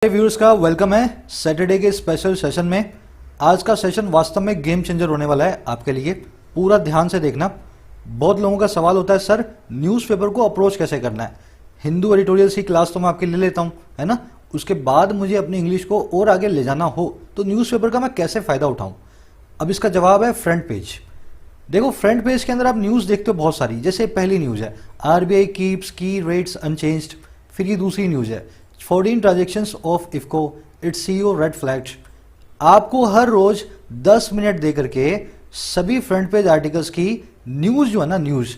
Viewers का welcome है Saturday के स्पेशल सेशन में। आज का सेशन वास्तव में गेम चेंजर होने वाला है आपके लिए, पूरा ध्यान से देखना। बहुत लोगों का सवाल होता है सर न्यूज़पेपर को अप्रोच कैसे करना है। हिंदू एडिटोरियल्स की क्लास तो मैं आपके लिए लेता हूँ, है ना। उसके बाद मुझे अपनी इंग्लिश को और आगे ले जाना हो तो न्यूज़पेपर का मैं कैसे फ़ायदा उठाऊँ। अब इसका जवाब है फ्रंट पेज। देखो फ्रंट पेज के अंदर आप न्यूज़ देखते हो बहुत सारी, जैसे पहली न्यूज़ है आरबीआई कीप्स की रेट्स अनचेंज्ड। फिर ये दूसरी न्यूज़ है 14 transactions of IFFCO its CEO red flagged. आपको हर रोज 10 मिनट दे करके सभी फ्रंट पेज आर्टिकल्स की न्यूज़ जो है ना, न्यूज़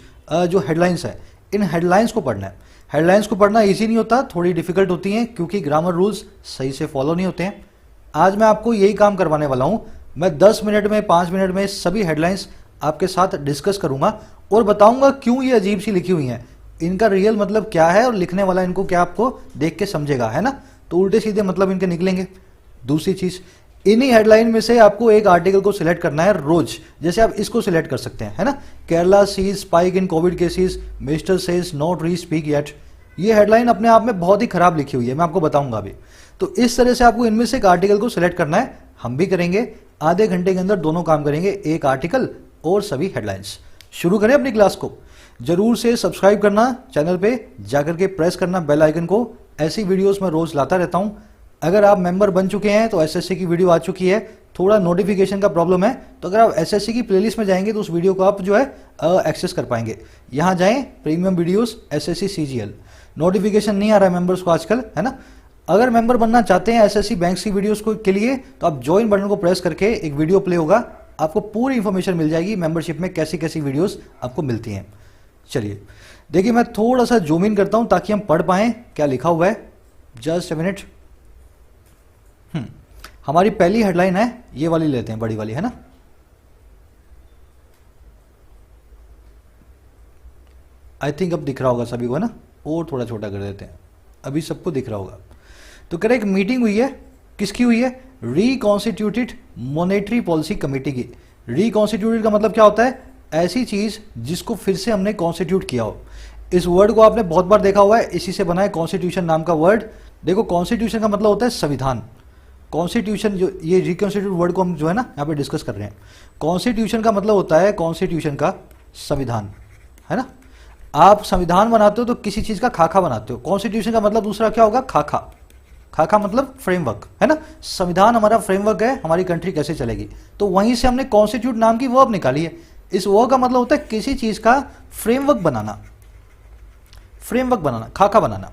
जो हेडलाइंस है, इन हेडलाइंस को पढ़ना है। हेडलाइंस को पढ़ना इजी नहीं होता, थोड़ी डिफिकल्ट होती हैं क्योंकि ग्रामर रूल्स सही से फॉलो नहीं होते हैं। आज मैं आपको यही काम करवाने वाला हूं। मैं 10 मिनट में 5 मिनट में सभी हेडलाइंस आपके साथ डिस्कस करूंगा और बताऊंगा क्यों ये अजीब सी लिखी हुई हैं, इनका रियल मतलब क्या है और लिखने वाला इनको क्या आपको देख के समझेगा, है ना। तो उल्टे सीधे मतलब इनके निकलेंगे। दूसरी चीज, इन्हीं हेडलाइन में से आपको एक आर्टिकल को सिलेक्ट करना है रोज। जैसे आप इसको सिलेक्ट कर सकते हैं, है ना। Kerala sees spike in COVID cases, minister says not री स्पीक येट। ये हेडलाइन अपने आप में बहुत ही खराब लिखी हुई है, मैं आपको बताऊंगा अभी। तो इस तरह से आपको इनमें से एक आर्टिकल को सिलेक्ट करना है। हम भी करेंगे, आधे घंटे के अंदर दोनों काम करेंगे, एक आर्टिकल और सभी हेडलाइंस। शुरू करें अपनी क्लास को। जरूर से सब्सक्राइब करना, चैनल पे जाकर के प्रेस करना बेल आइकन को। ऐसी वीडियोस मैं रोज लाता रहता हूं। अगर आप मेंबर बन चुके हैं तो एसएससी की वीडियो आ चुकी है। थोड़ा नोटिफिकेशन का प्रॉब्लम है तो अगर आप एसएससी की प्लेलिस्ट में जाएंगे तो उस वीडियो को आप जो है एक्सेस कर पाएंगे। यहां जाएं, premium videos SSC CGL. Notification नहीं आ रहा है मेंबर्स को आजकल, है ना। अगर मेंबर बनना चाहते हैं एसएससी बैंक्स की वीडियोस को के लिए तो आप ज्वाइन बटन को प्रेस करके एक वीडियो प्ले होगा, आपको पूरी इंफॉर्मेशन मिल जाएगी मेंबरशिप में कैसी कैसी वीडियोस आपको मिलती हैं। चलिए देखिए, मैं थोड़ा सा जूम इन करता हूं ताकि हम पढ़ पाएं क्या लिखा हुआ है। Just a minute. हमारी पहली हेडलाइन है, ये वाली लेते हैं, बड़ी वाली, है ना। आई थिंक अब दिख रहा होगा सभी को, है ना। और थोड़ा छोटा कर देते हैं, अभी सबको दिख रहा होगा। तो कह रहे एक मीटिंग हुई है, किसकी हुई है? रिकॉन्स्टिट्यूटेड मॉनेटरी पॉलिसी कमेटी की। रिकॉन्स्टिट्यूटेड का मतलब क्या होता है? ऐसी चीज जिसको फिर से हमने कॉन्स्टिट्यूट किया हो। इस वर्ड को आपने बहुत बार देखा हुआ है, इसी से बना है कॉन्स्टिट्यूशन नाम का वर्ड। देखो कॉन्स्टिट्यूशन का मतलब होता है संविधान। कॉन्स्टिट्यूशन, जो ये रिकॉन्स्टिट्यूट वर्ड को हम जो है ना यहाँ पे डिस्कस कर रहे हैं। कॉन्स्टिट्यूशन का मतलब होता है कॉन्स्टिट्यूशन का संविधान, है ना। आप संविधान बनाते हो तो किसी चीज का खाका बनाते हो। कॉन्स्टिट्यूशन का मतलब दूसरा क्या होगा? खाका। खाका मतलब फ्रेमवर्क, है ना। संविधान हमारा फ्रेमवर्क है, हमारी कंट्री कैसे चलेगी। तो वहीं से हमने कॉन्स्टिट्यूट नाम की वर्ब निकाली है। इस वर्ब का मतलब होता है किसी चीज का फ्रेमवर्क बनाना, फ्रेमवर्क बनाना, खाका बनाना।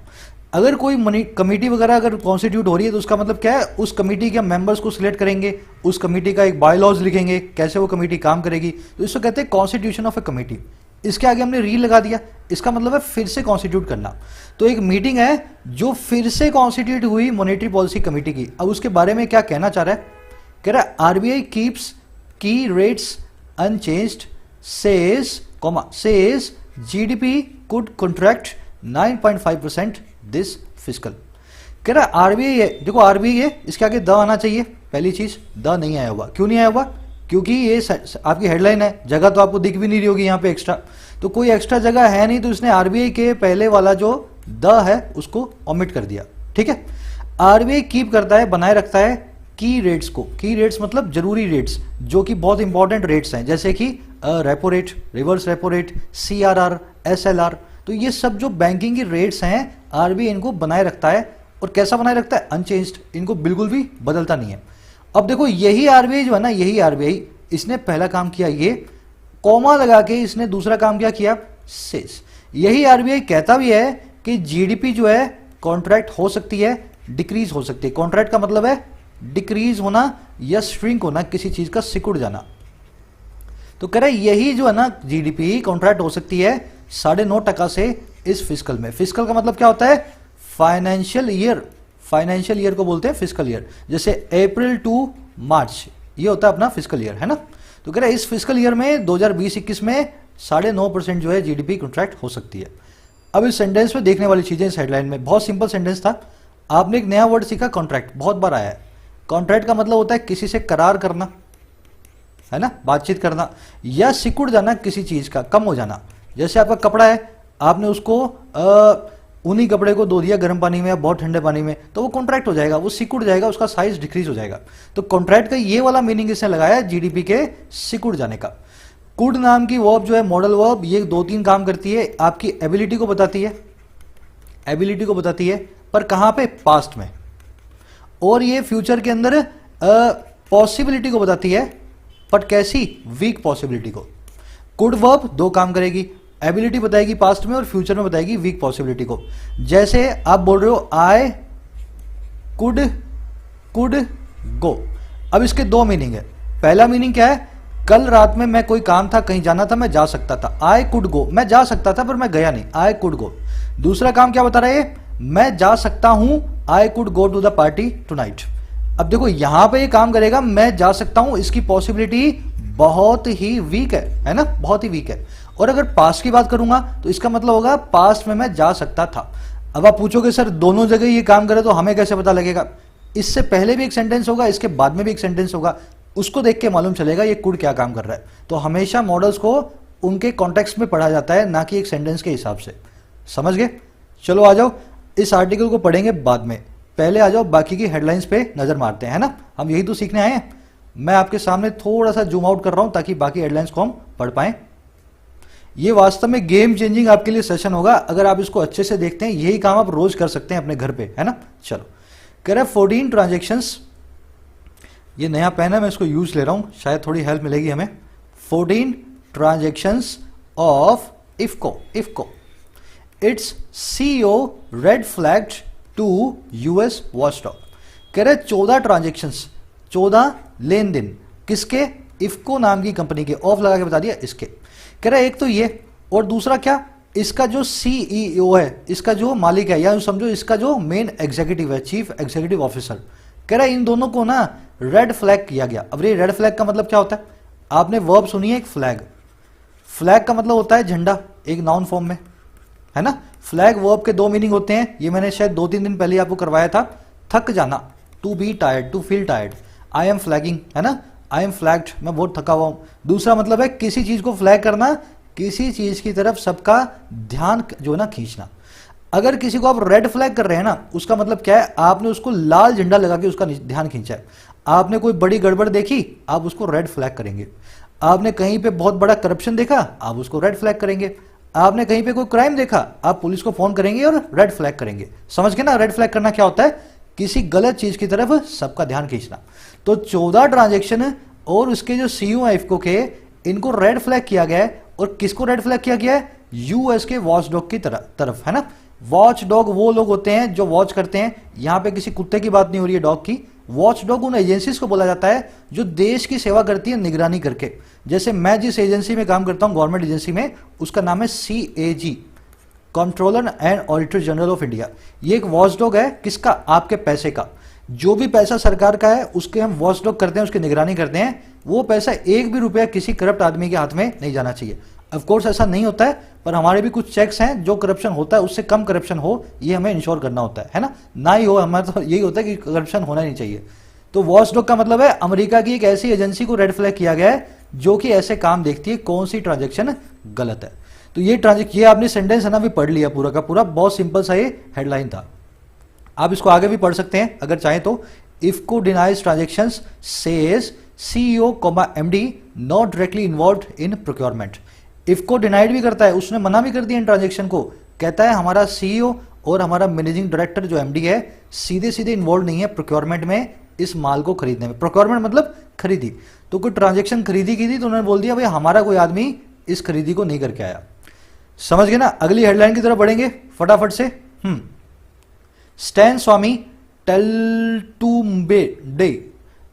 अगर कोई कमेटी वगैरह अगर कॉन्स्टिट्यूट हो रही है तो उसका मतलब क्या है? उस कमेटी के मेंबर्स को सिलेक्ट करेंगे, उस कमेटी का एक बायलॉज लिखेंगे, कैसे वो कमेटी काम करेगी। तो इसको कहते हैं कॉन्स्टिट्यूशन ऑफ ए कमेटी। इसके आगे हमने री लगा दिया, इसका मतलब है फिर से कॉन्स्टिट्यूट करना। तो एक मीटिंग है जो फिर से कॉन्स्टिट्यूट हुई मॉनेटरी पॉलिसी कमेटी की। अब उसके बारे में क्या कहना चाह रहा है? कह रहा है आरबीआई कीप्स की rates unchanged, says GDP could contract 9.5% this fiscal. कह रहा है आरबीआई है, देखो आरबीआई है, इसके आगे द आना चाहिए। पहली चीज द नहीं आया हुआ। क्यों नहीं आया हुआ? क्योंकि ये आपकी हेडलाइन है, जगह तो आपको दिख भी नहीं रही होगी यहाँ पे एक्स्ट्रा, तो कोई एक्स्ट्रा जगह है नहीं, तो इसने आरबीआई के पहले वाला जो द है उसको ओमिट कर दिया, ठीक है। आरबीआई कीप करता है, बनाए रखता है की रेट्स को। की रेट्स मतलब जरूरी रेट्स जो कि बहुत इंपॉर्टेंट रेट्स हैं, जैसे कि repo rate, reverse repo rate, CRR, SLR. तो ये सब जो बैंकिंग की रेट्स हैं आरबीआई इनको बनाए रखता है। और कैसा बनाए रखता है? अनचेंज्ड, इनको बिल्कुल भी बदलता नहीं है। अब देखो यही आरबीआई जो है ना, यही आरबीआई इसने पहला काम किया, ये कॉमा लगा के इसने दूसरा काम क्या किया? सेस। यही आरबीआई कहता भी है कि जीडीपी जो है कॉन्ट्रैक्ट हो सकती है, डिक्रीज हो सकती है। कॉन्ट्रैक्ट का मतलब है डिक्रीज होना या श्रिंक होना, किसी चीज का सिकुड़ जाना। तो कह रहे यही जो है ना जीडीपी कॉन्ट्रैक्ट हो सकती है 9.5% से इस फिस्कल में। फिस्कल का मतलब क्या होता है? Financial year. फाइनेंशियल ईयर को बोलते हैं फिस्कल ईयर। जैसे अप्रैल टू मार्च ये होता है अपना फिस्कल ईयर, है ना। तो कह रहे इस फिस्कल ईयर में 2020-21 में 9.5% जो है जीडीपी कॉन्ट्रैक्ट हो सकती है। अब इस सेंटेंस में देखने वाली चीजें, इस हेडलाइन में बहुत सिंपल सेंटेंस था। आपने एक नया वर्ड सीखा, कॉन्ट्रैक्ट, बहुत बार आया है। कॉन्ट्रैक्ट का मतलब होता है किसी से करार करना, है ना, बातचीत करना, या सिकुड़ जाना किसी चीज का, कम हो जाना। जैसे आपका कपड़ा है, आपने उसको उन्हीं कपड़े को धो दिया गर्म पानी में या बहुत ठंडे पानी में, तो वो कॉन्ट्रैक्ट हो जाएगा, वो सिकुड़ जाएगा, उसका साइज डिक्रीज हो जाएगा। तो कॉन्ट्रैक्ट का ये वाला मीनिंग इसने लगाया जीडीपी के सिकुड़ जाने का। कुड नाम की वर्ब जो है मॉडल वर्ब, ये 2-3 काम करती है, आपकी एबिलिटी को बताती है, एबिलिटी को बताती है, पर कहां पे, पास्ट में, और ये फ्यूचर के अंदर पॉसिबिलिटी को बताती है, पर कैसी, वीक पॉसिबिलिटी को। कुड वर्ब 2 काम करेगी, एबिलिटी बताएगी पास्ट में और फ्यूचर में बताएगी वीक पॉसिबिलिटी को। जैसे आप बोल रहे हो आई कुड गो, अब इसके 2 मीनिंग है। पहला मीनिंग क्या है, कल रात में मैं कोई काम था, कहीं जाना था, मैं जा सकता था, आई कुड गो, मैं जा सकता था पर मैं गया नहीं, आई कुड गो। दूसरा काम क्या बता रहा है, मैं जा सकता हूं, I could go to the party tonight. अब देखो यहां पे ये काम करेगा, मैं जा सकता हूं, इसकी पॉसिबिलिटी बहुत ही वीक है ना, बहुत ही वीक है। और अगर पास्ट की बात करूंगा तो इसका मतलब होगा पास्ट में मैं जा सकता था। अब आप पूछोगे सर दोनों जगह ये काम करे तो हमें कैसे पता लगेगा, इससे पहले भी एक सेंटेंस होगा, इसके बाद में भी एक सेंटेंस होगा, उसको देख के मालूम चलेगा ये कुड क्या काम कर रहा है। तो हमेशा मॉडल्स को उनके कॉन्टेक्स्ट में पढ़ा जाता है, ना कि एक सेंटेंस के हिसाब से। समझ गए? चलो आ जाओ, इस आर्टिकल को पढ़ेंगे बाद में, पहले आ जाओ बाकी की हेडलाइंस पे नजर मारते हैं, है ना, हम यही तो सीखने आए हैं। मैं आपके सामने थोड़ा सा जूम आउट कर रहा हूं ताकि बाकी हेडलाइंस को हम पढ़ पाए। ये वास्तव में गेम चेंजिंग आपके लिए सेशन होगा, अगर आप इसको अच्छे से देखते हैं, यही काम आप रोज कर सकते हैं अपने घर पे, है ना। चलो, कह रहा है 14 ट्रांजेक्शंस, ये नया पेन है, मैं इसको यूज ले रहा हूं, शायद थोड़ी हेल्प मिलेगी हमें। 14 transactions of IFFCO its CEO red flagged to US watchdog. कह रहे 14 ट्रांजेक्शंस, 14 लेन देन, किसके, इफको नाम की कंपनी के, ऑफ लगा के बता दिया इसके। कह रहा है एक तो ये, और दूसरा क्या, इसका जो सीईओ है, इसका जो मालिक है, या समझो इसका जो मेन एग्जीक्यूटिव है, चीफ एग्जीक्यूटिव ऑफिसर। कह रहा है इन दोनों को ना रेड फ्लैग किया गया। अब ये रेड फ्लैग का मतलब क्या होता है, आपने वर्ब सुनी है एक फ्लैग, फ्लैग का मतलब होता है झंडा, एक नाउन फॉर्म में, है ना। फ्लैग वर्ब के 2 मीनिंग होते हैं, ये मैंने शायद 2-3 दिन पहले आपको करवाया था। थक जाना, to be tired, to feel tired, I am flagging, है ना, आई एम फ्लैग्ड, मैं बहुत थका हुआ हूं। दूसरा मतलब है किसी चीज को फ्लैग करना, किसी चीज की तरफ सबका ध्यान जो है ना खींचना। अगर किसी को आप रेड फ्लैग कर रहे हैं ना, उसका मतलब क्या है, आपने उसको लाल झंडा लगा के उसका ध्यान खींचा है। आपने कोई बड़ी गड़बड़ देखी, आप उसको रेड फ्लैग करेंगे। आपने कहीं पे बहुत बड़ा करप्शन देखा, आप उसको रेड फ्लैग करेंगे। आपने कहीं पे कोई क्राइम देखा, आप पुलिस को फोन करेंगे और रेड फ्लैग करेंगे। समझ गए ना, रेड फ्लैग करना क्या होता है, किसी गलत चीज की तरफ सबका ध्यान खींचना। तो 14 ट्रांजेक्शन और उसके जो सीईओ है इफको के, इनको रेड फ्लैग किया गया है। और किसको रेड फ्लैग किया गया है, यूएस के वॉच डॉग की तरफ, है ना। वॉच डॉग वो लोग होते हैं जो वॉच करते हैं, यहां पे किसी कुत्ते की बात नहीं हो रही है, डॉग की। वॉच डॉग उन एजेंसीज को बोला जाता है जो देश की सेवा करती है निगरानी करके। जैसे मैं जिस एजेंसी में काम करता हूं, गवर्नमेंट एजेंसी में, उसका नाम है CAG, controller and auditor general of India. ये एक वॉच डॉग है, किसका, आपके पैसे का। जो भी पैसा सरकार का है उसके हम वॉच डॉग करते हैं, उसकी निगरानी करते हैं। वो पैसा 1 भी रुपया किसी करप्ट आदमी के हाथ में नहीं जाना चाहिए। ऑफ कोर्स ऐसा नहीं होता है, पर हमारे भी कुछ चेक्स हैं, जो करप्शन होता है उससे कम करप्शन हो, ये हमें इंश्योर करना होता है ना ही हो, हमारा तो यही होता है कि करप्शन होना नहीं चाहिए। तो वॉच डॉग का मतलब है अमेरिका की एक ऐसी एजेंसी को रेड फ्लैग किया गया है जो कि ऐसे काम देखती है कौन सी ट्रांजेक्शन गलत है। तो ये आपने सेंटेंस है ना भी पढ़ लिया पूरा का पूरा, बहुत सिंपल सा ये हेडलाइन था। आप इसको आगे भी पढ़ सकते हैं अगर चाहें तो। IFFCO denies transactions says CEO MD not directly involved in procurement. IFFCO denied भी करता है, उसने मना भी कर दिया इन ट्रांजेक्शन को। कहता है हमारा सीईओ और हमारा मैनेजिंग डायरेक्टर जो MD है सीधे सीधे इन्वॉल्व नहीं है प्रोक्योरमेंट में, इस माल को खरीदने में। प्रोक्योरमेंट मतलब खरीदी, तो कोई ट्रांजेक्शन खरीदी की थी तो उन्होंने बोल दिया भाई हमारा कोई आदमी इस खरीदी को नहीं करके आया। समझ गए ना। अगली हेडलाइन की तरफ बढ़ेंगे फटाफट से। Stan Swamy Teltumbde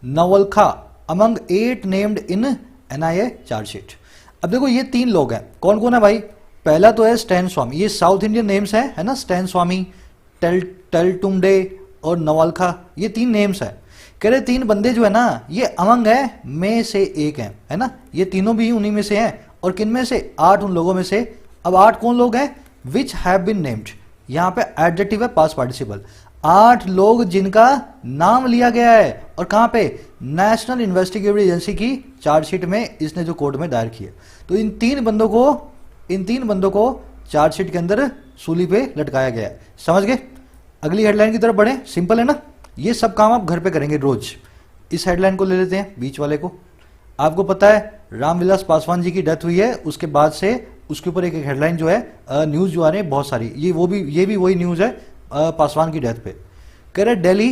Navlakha among 8 named in NIA chargesheet. अब देखो ये 3 लोग हैं, कौन कौन है भाई। पहला तो है स्टैन स्वामी, ये साउथ इंडियन नेम्स है ना, स्टैन स्वामी, टेलटुम्बे और नवलखा, ये 3 नेम्स है। कह रहे 3 बंदे जो है ना ये अमंग है में से एक है ना, ये तीनों भी उन्हीं में से हैं। और किन में से, 8 उन लोगों में से। अब 8 कौन लोग हैं, विच हैव बीन नेम्ड, यहां पे एडजेक्टिव है पास्ट पार्टिसिपल। 8 लोग जिनका नाम लिया गया है, और कहां पे, नेशनल इन्वेस्टिगेटिव एजेंसी की चार्जशीट में इसने जो कोर्ट में दायर किया। तो इन तीन बंदों को चार्जशीट के अंदर सूली पे लटकाया गया है। समझ गए? अगली हेडलाइन की तरफ बढ़े। सिंपल है ना, ये सब काम आप घर पे करेंगे रोज। इस हेडलाइन को ले लेते हैं, बीच वाले को। आपको पता है रामविलास पासवान जी की डेथ हुई है, उसके बाद से उसके ऊपर एक हेडलाइन जो है न्यूज जो आ रही है बहुत सारी, ये भी वही न्यूज है पासवान की डेथ पे। कह रहे Delhi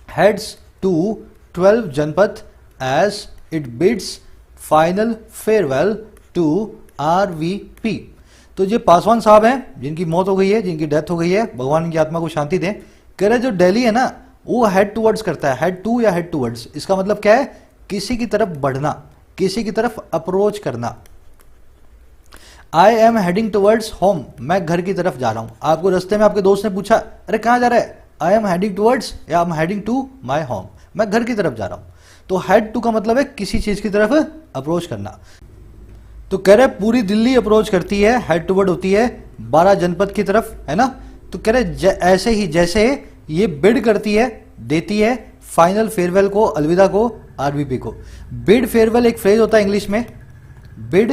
heads to 12 Janpath as it bids final farewell to RVP. तो ये पासवान साहब हैं जिनकी मौत हो गई है, जिनकी डेथ हो गई है, भगवान इनकी आत्मा को शांति दें। कह रहे जो दिल्ली है ना वो हेड टूवर्ड्स करता है, हेड टू या हेड टूवर्ड्स, इसका मतलब क्या है? किसी की तरफ बढ़ना, किसी की तरफ अप्रोच करना। आई एम हेडिंग टूवर्ड्स होम, मैं घर की तरफ जा रहा हूं। आपको रास्ते में आपके दोस्त ने पूछा अरे कहां जा रहा है? आई एम हेडिंग टूवर्ड्स या I am heading to my home, मैं घर की तरफ जा रहा हूं। तो हेड टू का मतलब है किसी चीज की तरफ अप्रोच करना। तो कह रहे पूरी दिल्ली अप्रोच करती है, हेड टूवर्ड होती है 12 जनपद की तरफ, है ना। तो कह रहे ऐसे ही जैसे ये बिड करती है, देती है फाइनल फेयरवेल को, अलविदा को आरवीपी को। बिड फेयरवेल एक फ्रेज होता है इंग्लिश में, बिड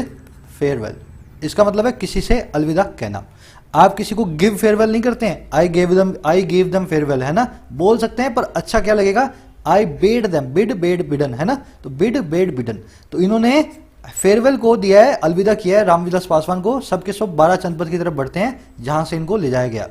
फेयरवेल, इसका मतलब है किसी से अलविदा कहना। आप किसी को गिव फेयरवेल नहीं करते हैं, आई गेव देम फेयरवेल, है ना, बोल सकते हैं, पर अच्छा क्या लगेगा? I bade them, bid bade bidden, है ना। तो बिड बेड बिडन, तो इन्होंने फेयरवेल को दिया है, अलविदा किया है रामविलास पासवान को। सबके सब 12 जनपद की तरफ बढ़ते हैं जहां से इनको ले जाया गया।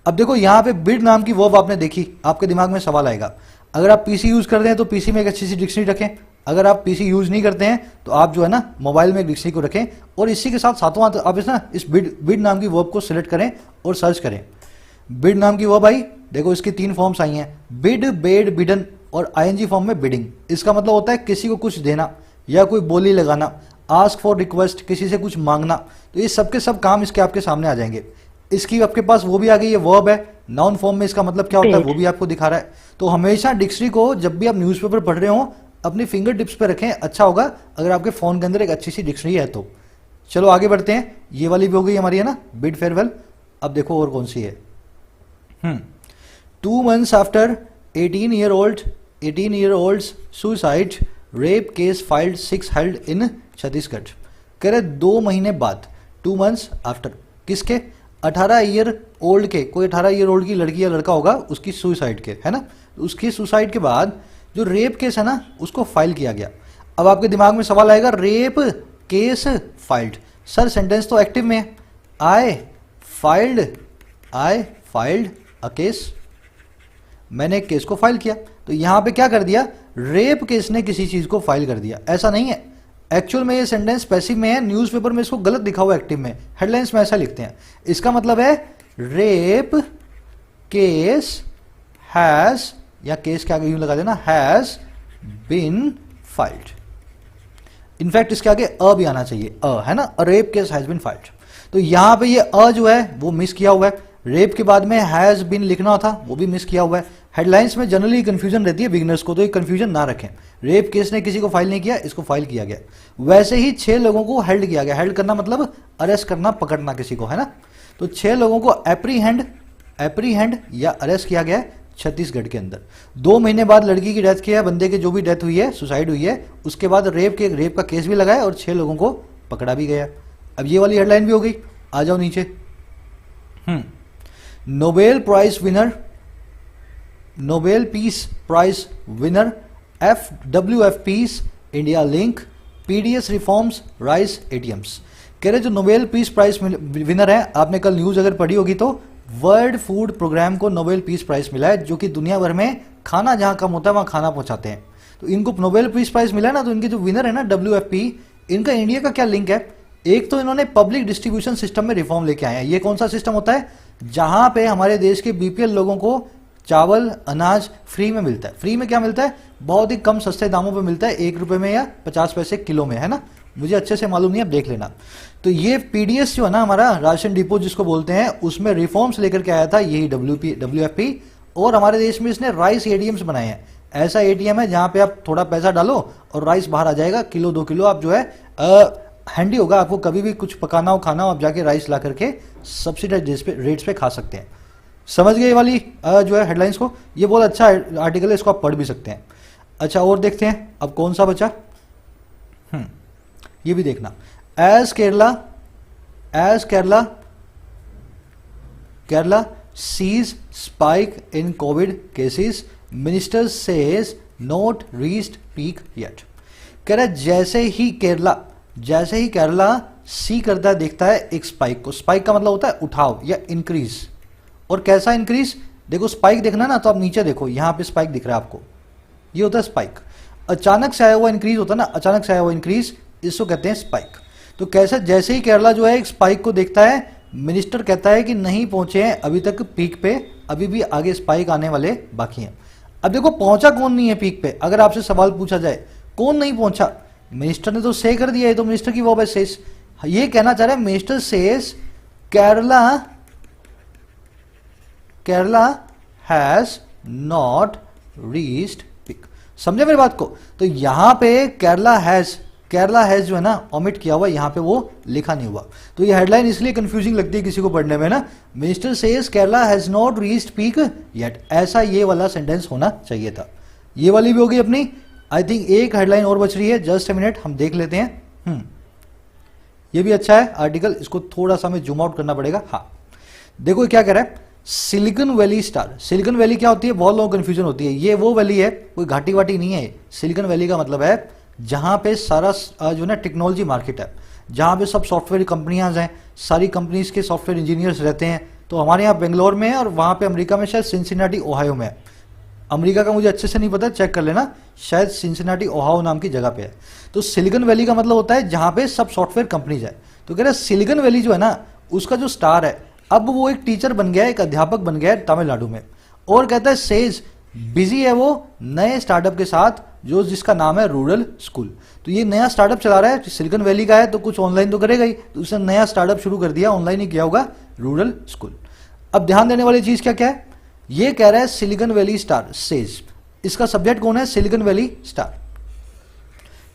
अब देखो यहां पे बिड नाम की वर्ब आपने देखी, आपके दिमाग में सवाल आएगा। अगर आप पीसी यूज करते हैं तो पीसी में एक अच्छी सी डिक्शनरी रखें, अगर आप पीसी यूज नहीं करते हैं तो आप जो है ना मोबाइल में एक डिक्शनरी को रखें, और इसी के साथ साथों आप इस बिड नाम की वर्ब को सिलेक्ट करें और सर्च करें। बिड नाम की वर्ब आई, देखो इसकी 3 फॉर्म्स आई हैं, बिड बेड बिडन और आईएनजी फॉर्म में बिडिंग। इसका मतलब होता है किसी को कुछ देना या कोई बोली लगाना, आस्क फॉर रिक्वेस्ट, किसी से कुछ मांगना। तो ये सब के सब काम इसके आपके सामने आ जाएंगे। इसकी आपके पास वो भी आ गई, ये वर्ब है, नाउन फॉर्म में इसका मतलब क्या होता है वो भी आपको दिखा रहा है। तो हमेशा डिक्शनरी को जब भी आप न्यूज़पेपर पढ़ रहे हो अपनी फिंगर टिप्स पे रखें, अच्छा होगा अगर आपके फोन के अंदर एक अच्छी सी डिक्शनरी है तो। चलो आगे बढ़ते हैं, ये वाली भी हो गई हमारी, है ना, बिड फेयरवेल। अब देखो और कौन सी है। 2 months after 18-year-old's suicide, rape case filed 6 held in Chhattisgarh. कह रहे 2 महीने बाद, 2 months आफ्टर, किसके? 18 ईयर ओल्ड के, कोई 18 ईयर ओल्ड की लड़की या लड़का होगा उसकी सुसाइड के, है ना। उसकी सुसाइड के बाद जो रेप केस है ना उसको फाइल किया गया। अब आपके दिमाग में सवाल आएगा, rape case filed, sir sentence तो एक्टिव में है, आई फाइल्ड अ केस, मैंने एक केस को फाइल किया। तो यहां पे क्या कर दिया? रेप केस ने किसी चीज को फाइल कर दिया, ऐसा नहीं है। एक्चुअल में ये सेंटेंस पैसिव में है, न्यूज़पेपर में इसको गलत लिखा हुआ एक्टिव में, हेडलाइंस में ऐसा लिखते हैं। इसका मतलब है रेप केस हैज, या केस के आगे यूं लगा देना, हैज बीन फाइल्ड। इनफैक्ट इसके आगे अ भी आना चाहिए, है ना, rape case has been filed. तो यहां पे ये जो है वो मिस किया हुआ है, रेप के बाद में हैज बीन लिखना था वो भी मिस किया हुआ है। हेडलाइंस में जनरली कंफ्यूजन रहती है बिगिनर्स को, तो ये कंफ्यूजन ना रखें। रेप केस ने किसी को फाइल नहीं किया, इसको फाइल किया गया। वैसे ही 6 लोगों को हेल्ड किया गया, हेल्ड करना मतलब अरेस्ट करना, पकड़ना किसी को, है ना। तो 6 लोगों को एप्रीहेंड या अरेस्ट किया गया छत्तीसगढ़ के अंदर। 2 महीने बाद लड़की की डेथ की है, बंदे की जो भी डेथ हुई है, सुसाइड हुई है, उसके बाद रेप का केस भी लगाया और 6 लोगों को पकड़ा भी गया। अब ये वाली हेडलाइन भी हो गई, आ जाओ नीचे। Nobel peace prize winner WF India link PDS reforms rise ATMs। कह रहे जो नोबेल पीस प्राइज विनर है, आपने कल न्यूज अगर पढ़ी होगी तो वर्ल्ड फूड प्रोग्राम को नोबेल पीस प्राइज मिला है, जो कि दुनिया भर में खाना जहां कम होता है वहां खाना पहुंचाते हैं। तो इनको नोबेल पीस प्राइज मिला है ना, तो इनके जो विनर है ना WFP, इनका इंडिया का क्या लिंक है? एक तो इन्होंने पब्लिक डिस्ट्रीब्यूशन सिस्टम में रिफॉर्म लेके आए हैं। ये कौन सा सिस्टम होता है? जहां पे हमारे देश के BPL लोगों को चावल अनाज फ्री में मिलता है। फ्री में क्या मिलता है? बहुत ही कम सस्ते दामों पे मिलता है, 1 रुपए में या 50 पैसे किलो में, है ना। मुझे अच्छे से मालूम नहीं, आप देख लेना। तो ये PDS जो है ना, हमारा राशन डिपो जिसको बोलते हैं, उसमें रिफॉर्म्स लेकर के आया था यही WFP। और हमारे देश में इसने राइस ATMs बनाए हैं। ऐसा ATM है जहां पे आप थोड़ा पैसा डालो और राइस बाहर आ जाएगा, किलो 2 किलो। आप जो है हैंडी होगा, आपको कभी भी कुछ पकाना हो, खाना हो, आप जाके राइस ला करके सब्सिडाइज रेट्स पे खा सकते हैं। समझ गए ये वाली जो है हेडलाइंस को? ये बहुत अच्छा आर्टिकल है, इसको आप पढ़ भी सकते हैं। अच्छा और देखते हैं अब कौन सा बचा। ये भी देखना। As Kerala as Kerala sees spike in COVID cases, minister says not reached peak yet. कह रहा है जैसे ही केरला सी करता है, देखता है एक स्पाइक को। स्पाइक का मतलब होता है उठाव या इंक्रीज। और कैसा इंक्रीज? देखो स्पाइक देखना ना, तो आप नीचे देखो, यहां पे स्पाइक दिख रहा है आपको, ये होता है स्पाइक। अचानक से आया हुआ इंक्रीज होता है ना, अचानक से आया हुआ इंक्रीज, इसको कहते हैं स्पाइक। तो कैसे जैसे ही केरला जो है एक स्पाइक को देखता है, मिनिस्टर कहता है कि नहीं पहुंचे हैं अभी तक पीक पे, अभी भी आगे स्पाइक आने वाले बाकी हैं। अब देखो पहुंचा कौन नहीं है पीक पे, अगर आपसे सवाल पूछा जाए कौन नहीं पहुंचा, मिनिस्टर ने तो से कर दिया है, तो मिनिस्टर की वर्ब है सेज। ये कहना चाह रहे हैं minister says Kerala has not reached peak. समझे मेरी बात को? तो यहां पे केरला हैज जो है ना ओमिट किया हुआ, यहां पे वो लिखा नहीं हुआ। तो ये हेडलाइन इसलिए कंफ्यूजिंग लगती है किसी को पढ़ने में ना, minister says Kerala has not reached peak yet, ऐसा ये वाला सेंटेंस होना चाहिए था। ये वाली भी होगी अपनी। आई थिंक एक हेडलाइन और बच रही है, जस्ट ए मिनट हम देख लेते हैं। ये भी अच्छा है आर्टिकल, इसको थोड़ा सा हमें जूम आउट करना पड़ेगा। हाँ देखो क्या कह रहा है, silicon valley star. Silicon valley क्या होती है? बहुत लोगों को कंफ्यूजन होती है। ये वो वैली है, कोई घाटी वाटी नहीं है। सिलिकॉन वैली का मतलब है जहां पे सारा जो ना टेक्नोलॉजी मार्केट है, जहां पे सब सॉफ्टवेयर कंपनियां हैं, सारी कंपनीज के सॉफ्टवेयर इंजीनियर्स रहते हैं। तो हमारे यहाँ बेंगलोर में है, और वहां पे अमेरिका में शायद सिंसिनाटी ओहायो में है। अमेरिका का मुझे अच्छे से नहीं पता, चेक कर लेना, शायद सिंसिनाटी ओहायो नाम की जगह पे है। तो सिलिकॉन वैली का मतलब होता है जहां पे सब सॉफ्टवेयर कंपनीज है। तो कह रहे सिलिकॉन वैली जो है ना, उसका जो स्टार है, अब वो एक टीचर बन गया है, एक अध्यापक बन गया है तमिलनाडु में। और कहता है सेज बिजी है वो नए स्टार्टअप के साथ, जो जिसका नाम है रूरल स्कूल। तो ये नया स्टार्टअप चला रहा है, सिलिकॉन वैली का है तो कुछ ऑनलाइन तो करेगा ही, तो उसने नया स्टार्टअप शुरू कर दिया, ऑनलाइन ही किया होगा, रूरल स्कूल। अब ध्यान देने वाली चीज क्या क्या है, ये कह रहा है सिलिकॉन वैली स्टार सेज, इसका सब्जेक्ट कौन है? Silicon valley star.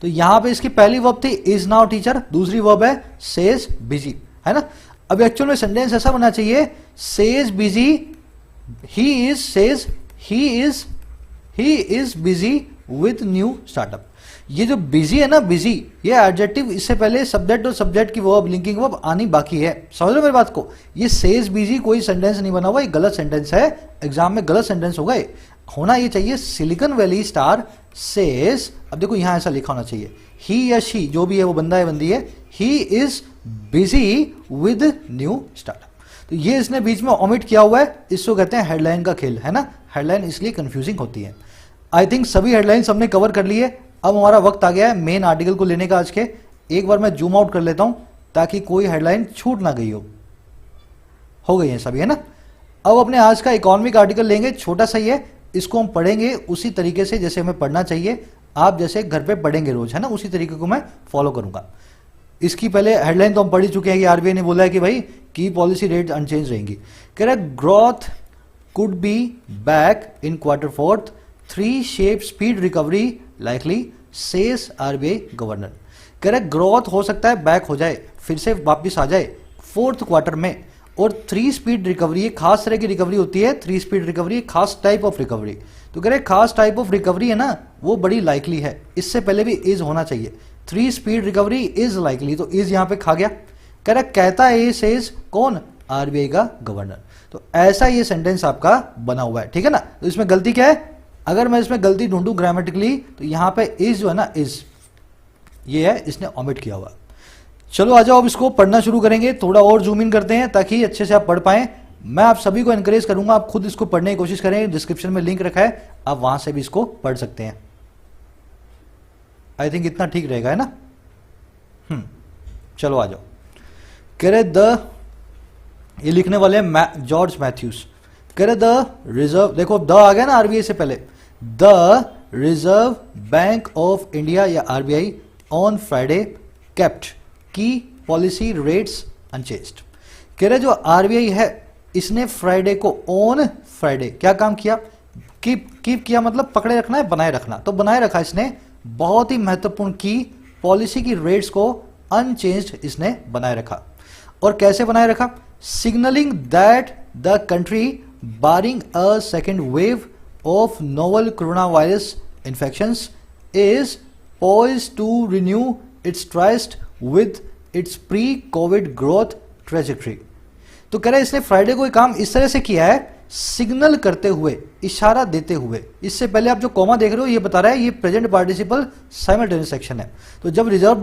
तो यहां पे इसकी पहली वर्ब थी इज नाउ टीचर, दूसरी वर्ब है सेज बिजी, है ना। अब एक्चुअल में सेंटेंस ऐसा बनना चाहिए, says busy, he is busy with new startup. ये जो बिजी है ना, बिजी, ये एडजेक्टिव, इससे पहले सब्जेक्ट और सब्जेक्ट की वर्ब, लिंकिंग वर्ब आनी बाकी है। समझ लो मेरी बात को? ये सेज बिजी कोई सेंटेंस नहीं बना हुआ, ये गलत सेंटेंस है, एग्जाम में गलत सेंटेंस हो गए। होना ये चाहिए सिलिकॉन वैली स्टार सेज। अब देखो यहां ऐसा लिखा होना चाहिए, ही या शी जो भी है, वो बंदा है बंदी है, he is busy with new startup. तो ये इसने बीच में ओमिट किया हुआ है, इसको कहते हैं हेडलाइन का खेल, है ना। हेडलाइन इसलिए कंफ्यूजिंग होती है। आई थिंक सभी हेडलाइंस हमने कवर कर ली है। अब हमारा वक्त आ गया है मेन आर्टिकल को लेने का आज के। एक बार मैं जूम आउट कर लेता हूं ताकि कोई हेडलाइन छूट ना गई हो गई है सभी, है ना। अब अपने आज का इकोनॉमिक आर्टिकल लेंगे, छोटा सा ही है, इसको हम पढ़ेंगे उसी तरीके से जैसे हमें पढ़ना चाहिए। आप जैसे घर पे पढ़ेंगे रोज, है ना, उसी तरीके को मैं फॉलो करूंगा। इसकी पहले हेडलाइन तो हम पढ़ ही चुके हैं कि आरबीआई ने बोला है कि भाई की पॉलिसी रेट अनचेंज रहेंगी। कह रहा है growth could be back in Q4, 3 shape speed recovery likely says RBI governor. कह रहा है ग्रोथ हो सकता है बैक हो जाए, फिर से वापस आ जाए 4th क्वार्टर में, और 3 स्पीड रिकवरी, एक खास तरह की रिकवरी होती है 3 स्पीड रिकवरी, एक खास टाइप ऑफ रिकवरी। तो कह रहे खास टाइप ऑफ रिकवरी है ना, वो बड़ी लाइकली है, इससे पहले भी इज होना चाहिए। 3 स्पीड रिकवरी इज लाइकली, तो इज यहां पे खा गया। कह रहा कहता है ये सेज कौन? आरबीआई का गवर्नर। तो ऐसा ये सेंटेंस आपका बना हुआ है, ठीक है ना। तो इसमें गलती क्या है? अगर मैं इसमें गलती ढूंढूं ग्रामेटिकली, तो यहां पे इज जो है ना, इज ये है, इसने ओमिट किया हुआ। चलो आ जाओ, अब इसको पढ़ना शुरू करेंगे। थोड़ा और जूम इन करते हैं ताकि अच्छे से आप पढ़ पाएं। मैं आप सभी को एनकरेज करूंगा, आप खुद इसको पढ़ने की कोशिश करें। डिस्क्रिप्शन में लिंक रखा है, आप वहां से भी इसको पढ़ सकते हैं। आई थिंक इतना ठीक रहेगा, है ना। चलो आ जाओ। कह रहे ये लिखने वाले हैं जॉर्ज मैथ्यूज। कह रहे रिजर्व, देखो द आ गया ना आरबीआई से पहले, the reserve bank of India या आरबीआई ऑन फ्राइडे केप्ट की पॉलिसी रेट्स अनचेंज्ड। कह रहे जो आरबीआई है, इसने फ्राइडे को, ऑन फ्राइडे क्या काम किया? कीप किया मतलब पकड़े रखना है, बनाए रखना, तो बनाए रखा इसने। बहुत ही महत्वपूर्ण की पॉलिसी की रेट्स को अनचेंज्ड इसने बनाए रखा। और कैसे बनाए रखा? Signalling that the country barring a second wave of novel corona virus infections is poised to renew its tryst with its pre-COVID growth trajectory. तो कह रहे हैं इसने फ्राइडे को ये काम इस तरह से किया है, सिग्नल करते हुए, इशारा देते हुए। इससे पहले आप जो कॉमा देख रहे हो ये बता रहा है ये प्रेजेंट पार्टिसिपल साइमल्टेनियस एक्शन है। तो जब रिजर्व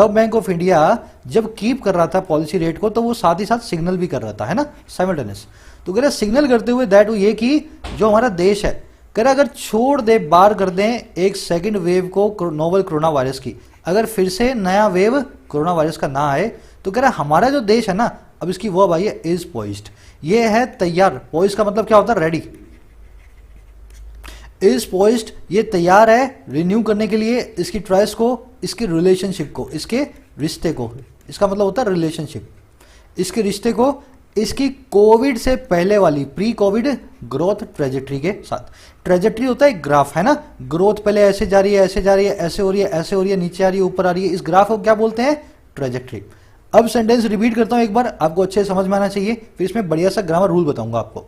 बैंक ऑफ इंडिया जब कीप कर रहा था पॉलिसी रेट को, तो वो साथ ही साथ सिग्नल भी कर रहा था, है ना, साइमल्टेनियस। तो कह रहे सिग्नल करते हुए दैट वो ये कि जो हमारा देश है, कह रहे अगर छोड़ दे, बार कर दें एक सेकेंड वेव को नोवल कोरोना वायरस की, अगर फिर से नया वेव कोरोना वायरस का ना आए, तो कह रहा हमारा जो देश है ना, अब इसकी वर्ब आई है इज पोइज्ड, ये है तैयार। पोइज्ड का मतलब क्या होता है, रेडी। इज पोइज्ड, ये तैयार है रिन्यू करने के लिए इसकी ट्रस्ट को, इसके रिलेशनशिप को, इसके रिश्ते को। इसका मतलब होता है रिलेशनशिप, इसके रिश्ते को इसकी कोविड से पहले वाली प्री कोविड ग्रोथ ट्रेजेक्ट्री के साथ। ट्रेजेक्ट्री होता है ग्राफ, है ना, ग्रोथ पहले ऐसे जा रही है, ऐसे जा रही है, ऐसे हो रही है, ऐसे हो रही है, नीचे आ रही है, ऊपर आ रही है, इस ग्राफ को क्या बोलते हैं, ट्रेजेक्ट्री। अब सेंटेंस रिपीट करता हूं एक बार, आपको अच्छे समझ में आना चाहिए, फिर इसमें बढ़िया सा ग्रामर रूल बताऊंगा आपको।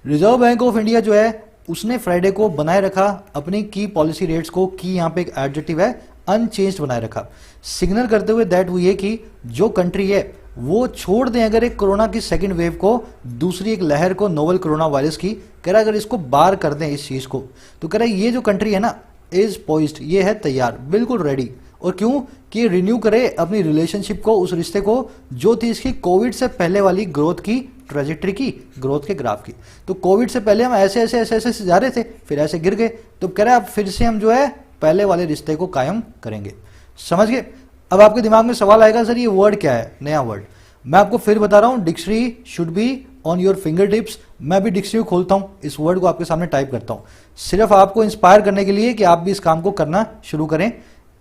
रिजर्व बैंक ऑफ इंडिया जो है उसने फ्राइडे को बनाए रखा अपनी की पॉलिसी रेट्स को, की यहां पे एक एडजेक्टिव है, अनचेंज्ड बनाए रखा, सिग्नल करते हुए दैट वो ये कि जो कंट्री है वो छोड़ दें अगर एक कोरोना की सेकंड वेव को, दूसरी एक लहर को, नोवल कोरोना वायरस की, कह रहा अगर इसको बार कर दें इस चीज को, तो कह रहा ये जो कंट्री है ना इज पोइज्ड, ये है तैयार, बिल्कुल रेडी। और क्यों कि रिन्यू करे अपनी रिलेशनशिप को, उस रिश्ते को जो थी इसकी कोविड से पहले वाली ग्रोथ की ट्रेजेक्ट्री की, ग्रोथ के ग्राफ की। तो कोविड से पहले हम ऐसे ऐसे ऐसे ऐसे जा रहे थे, फिर ऐसे गिर गए, तो कह रहे अब फिर से हम जो है पहले वाले रिश्ते को कायम करेंगे। समझ गए? अब आपके दिमाग में सवाल आएगा सर ये वर्ड क्या है, नया वर्ड। मैं आपको फिर बता रहा हूं, dictionary should be on your finger tips. मैं भी डिक्शनरी खोलता हूं, इस वर्ड को आपके सामने टाइप करता हूं, सिर्फ आपको इंस्पायर करने के लिए कि आप भी इस काम को करना शुरू करें।